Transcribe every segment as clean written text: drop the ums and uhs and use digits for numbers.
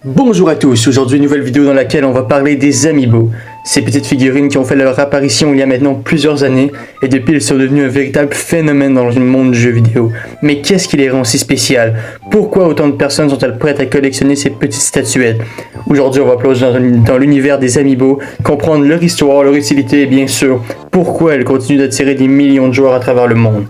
Bonjour à tous, aujourd'hui une nouvelle vidéo dans laquelle on va parler des Amiibo. Ces petites figurines qui ont fait leur apparition il y a maintenant plusieurs années et depuis elles sont devenues un véritable phénomène dans le monde du jeu vidéo. Mais qu'est-ce qui les rend si spéciales? Pourquoi autant de personnes sont-elles prêtes à collectionner ces petites statuettes? Aujourd'hui on va plonger dans l'univers des Amiibo, comprendre leur histoire, leur utilité et bien sûr pourquoi elles continuent d'attirer des millions de joueurs à travers le monde.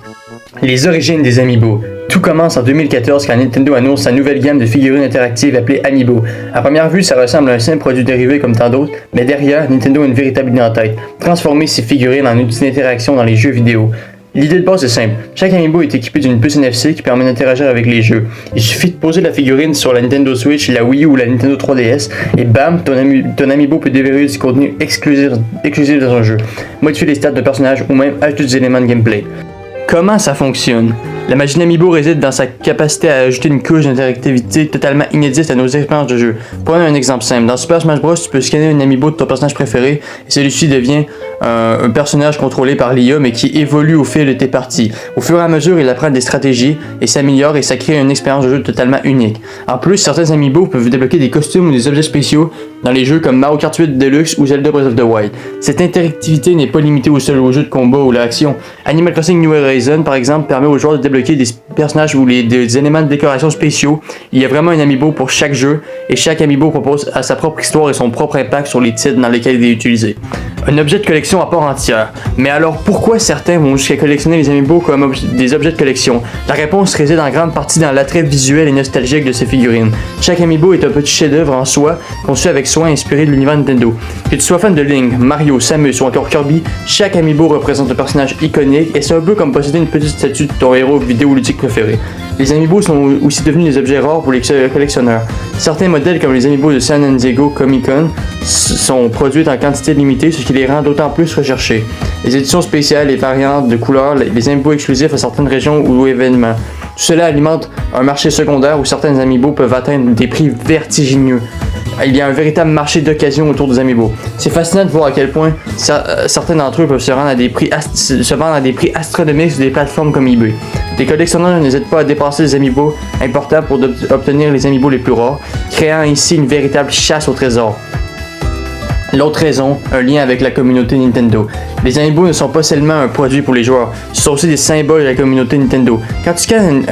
Les origines des Amiibo. Tout commence en 2014 quand Nintendo annonce sa nouvelle gamme de figurines interactives appelée Amiibo. À première vue, ça ressemble à un simple produit dérivé comme tant d'autres, mais derrière, Nintendo a une véritable idée en tête, transformer ces figurines en outils d'interaction dans les jeux vidéo. L'idée de base est simple, chaque Amiibo est équipé d'une puce NFC qui permet d'interagir avec les jeux. Il suffit de poser la figurine sur la Nintendo Switch, la Wii U ou la Nintendo 3DS, et bam, ton Amiibo peut déverrouiller du contenu exclusif dans un jeu, modifier les stats de personnages ou même ajouter des éléments de gameplay. Comment ça fonctionne? La magie d'Amiibo réside dans sa capacité à ajouter une couche d'interactivité totalement inédite à nos expériences de jeu. Prenons un exemple simple. Dans Super Smash Bros, tu peux scanner un Amiibo de ton personnage préféré et celui-ci devient un personnage contrôlé par l'IA mais qui évolue au fil de tes parties. Au fur et à mesure, il apprend des stratégies et s'améliore et ça crée une expérience de jeu totalement unique. En plus, certains Amiibo peuvent débloquer des costumes ou des objets spéciaux dans les jeux comme Mario Kart 8 Deluxe ou Zelda Breath of the Wild. Cette interactivité n'est pas limitée aux seuls jeux de combat ou l'action. Animal Crossing New Horizons, par exemple, permet aux joueurs de débloquer des personnages ou des éléments de décoration spéciaux. Il y a vraiment un Amiibo pour chaque jeu et chaque Amiibo propose à sa propre histoire et son propre impact sur les titres dans lesquels il est utilisé. Un objet de collection à part entière. Mais alors pourquoi certains vont jusqu'à collectionner les Amiibo comme des objets de collection? La réponse réside en grande partie dans l'attrait visuel et nostalgique de ces figurines. Chaque Amiibo est un petit chef-d'œuvre en soi, conçu avec soin inspiré de l'univers Nintendo. Que tu sois fan de Link, Mario, Samus ou encore Kirby, chaque Amiibo représente un personnage iconique et c'est un peu comme posséder une petite statue de ton héros vidéoludique préféré. Les Amiibo sont aussi devenus des objets rares pour les collectionneurs. Certains modèles comme les Amiibo de San Diego Comic-Con sont produits en quantité limitée, ce qui les rend d'autant plus recherchés. Les éditions spéciales, les variantes de couleurs, les Amiibo exclusifs à certaines régions ou événements. Tout cela alimente un marché secondaire où certains Amiibo peuvent atteindre des prix vertigineux. Il y a un véritable marché d'occasion autour des Amiibo. C'est fascinant de voir à quel point certains d'entre eux peuvent se vendre à des prix astronomiques sur des plateformes comme eBay. Les collectionneurs n'hésitent pas à dépenser les Amiibo importants pour obtenir les Amiibo les plus rares, créant ainsi une véritable chasse au trésor. L'autre raison, un lien avec la communauté Nintendo. Les Amiibo ne sont pas seulement un produit pour les joueurs, ce sont aussi des symboles de la communauté Nintendo. Quand tu scannes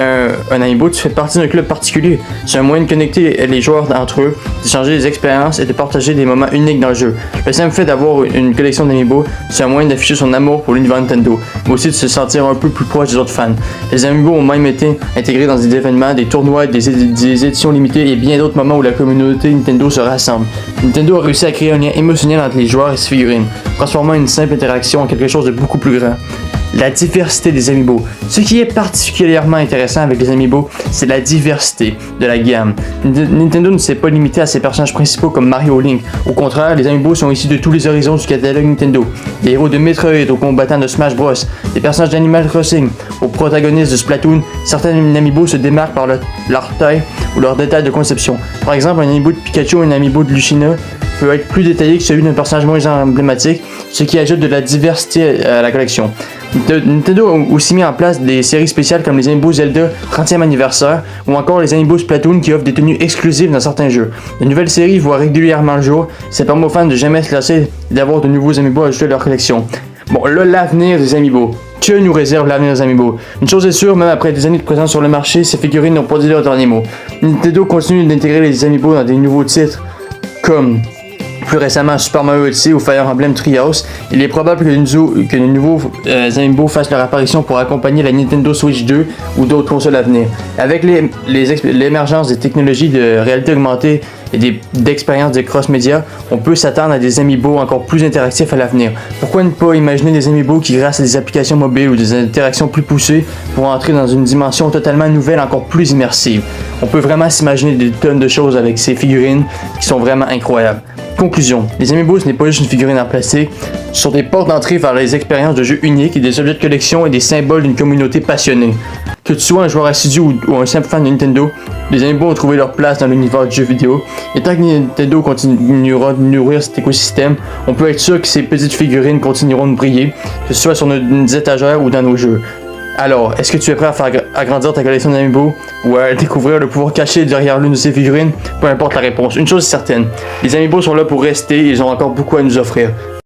un Amiibo, tu fais partie d'un club particulier. C'est un moyen de connecter les joueurs entre eux, d'échanger des expériences et de partager des moments uniques dans le jeu. Le simple fait d'avoir une collection d'Amiibo, c'est un moyen d'afficher son amour pour l'univers Nintendo, mais aussi de se sentir un peu plus proche des autres fans. Les Amiibo ont même été intégrés dans des événements, des tournois, des éditions limitées et bien d'autres moments où la communauté Nintendo se rassemble. Nintendo a réussi à créer un lien émotionnel entre les joueurs et ses figurines, transformant une simple interaction en quelque chose de beaucoup plus grand. La diversité des Amiibo. Ce qui est particulièrement intéressant avec les Amiibo, c'est la diversité de la gamme. Nintendo ne s'est pas limité à ses personnages principaux comme Mario ou Link. Au contraire, les Amiibo sont issus de tous les horizons du catalogue Nintendo. Des héros de Metroid aux combattants de Smash Bros, des personnages d'Animal Crossing aux protagonistes de Splatoon. Certains Amiibo se démarquent par leur taille ou leur détail de conception. Par exemple, un Amiibo de Pikachu ou un Amiibo de Lucina peut être plus détaillé que celui d'un personnage moins emblématique, ce qui ajoute de la diversité à la collection. Nintendo a aussi mis en place des séries spéciales comme les Amiibo Zelda 30e anniversaire ou encore les Amiibo Splatoon qui offrent des tenues exclusives dans certains jeux. De nouvelles séries voient régulièrement le jour, ça permet aux fans de jamais se lasser et d'avoir de nouveaux Amiibo à ajouter à leur collection. Bon, là, l'avenir des Amiibo. Que nous réserve l'avenir des Amiibo? Une chose est sûre, même après des années de présence sur le marché, ces figurines n'ont pas dit leur dernier mot. Nintendo continue d'intégrer les Amiibo dans des nouveaux titres comme plus récemment Super Mario Odyssey ou Fire Emblem Treehouse. Il est probable que les nouveaux Amiibo fassent leur apparition pour accompagner la Nintendo Switch 2 ou d'autres consoles à venir. Avec l'émergence des technologies de réalité augmentée et d'expériences de cross-média, on peut s'attendre à des Amiibo encore plus interactifs à l'avenir. Pourquoi ne pas imaginer des Amiibo qui, grâce à des applications mobiles ou des interactions plus poussées, pourront entrer dans une dimension totalement nouvelle, encore plus immersive? On peut vraiment s'imaginer des tonnes de choses avec ces figurines qui sont vraiment incroyables. Conclusion, les Amiibo ce n'est pas juste une figurine en plastique, ce sont des portes d'entrée vers les expériences de jeux uniques et des objets de collection et des symboles d'une communauté passionnée. Que tu sois un joueur assidu ou un simple fan de Nintendo, les Amiibo ont trouvé leur place dans l'univers du jeu vidéo. Et tant que Nintendo continuera de nourrir cet écosystème, on peut être sûr que ces petites figurines continueront de briller, que ce soit sur nos étagères ou dans nos jeux. Alors, est-ce que tu es prêt à faire agrandir ta collection d'amiibo ou à découvrir le pouvoir caché derrière l'une de ces figurines? Peu importe la réponse, une chose est certaine, les amiibo sont là pour rester et ils ont encore beaucoup à nous offrir.